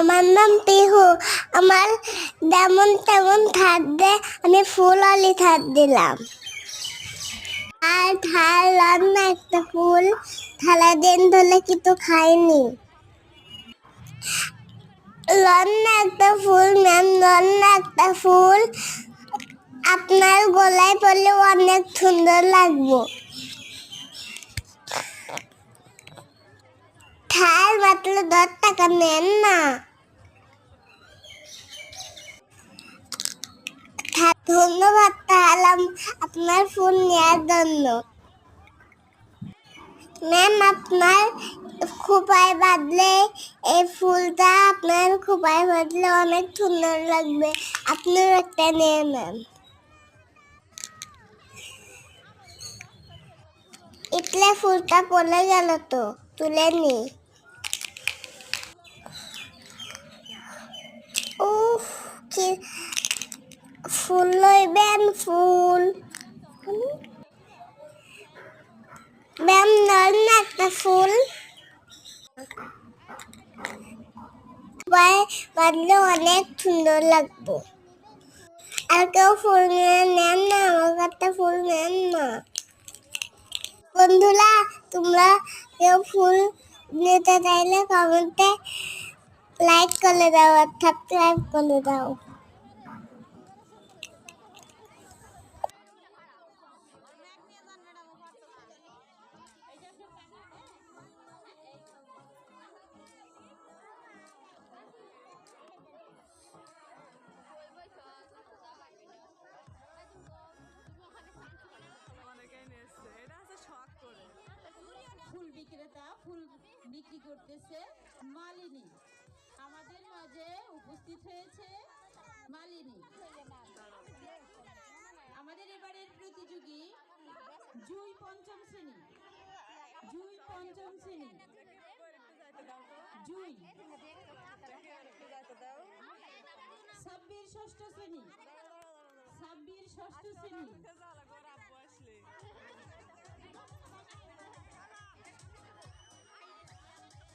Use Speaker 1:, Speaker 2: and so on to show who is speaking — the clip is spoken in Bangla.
Speaker 1: আমার নাম পিহু। আমার যেমন তেমন থাকবে, আমি ফুল আলি থাক দিলাম। আর থালার না একটা ফুল, থালা দিন ধরে কিন্তু খাইনি। লন্না একটা ফুল ম্যাম, লন্না একটা ফুল আপনার গলায় পড়লে অনেক সুন্দর লাগবে। থাল মাত্র 10 টাকা, নেন না। ধন্যবাদ তাহলাম আপনার ফুল নেওয়ার জন্য। ম্যাম, আপনার খোঁপায় বাঁধলে এই ফুলটা আপনার খোঁপায় বাঁধলে অনেক সুন্দর লাগবে। আপনিও একটা নিয়ে ম্যাম। ইটলে ফুলটা পড়ে গেল তো, তুলে নি। উফ, কি ফুল লইবেন ফুল। ম্যাম, নন না একটা ফুল। বাঁধলে অনেক সুন্দর লাগবে। আর কেউ ফুল নেন না, আমার কাছে ফুল নেন না। বন্ধুরা, তোমরা কেউ ফুল নিতে চাইলে কমেন্টে লাইক করে দাও আর সাবস্ক্রাইব করে দাও।
Speaker 2: ফুল বিক্রেতা ফুল বিক্রি করতেছে মালিনী। আমাদের মাঝে উপস্থিত হয়েছে মালিনী। আমাদের এবারের প্রতিযোগী জুই পঞ্চম শ্রেণী। জুই পঞ্চম শ্রেণী। জুই সাব্বির ষষ্ঠ শ্রেণী। সাব্বির ষষ্ঠ শ্রেণী।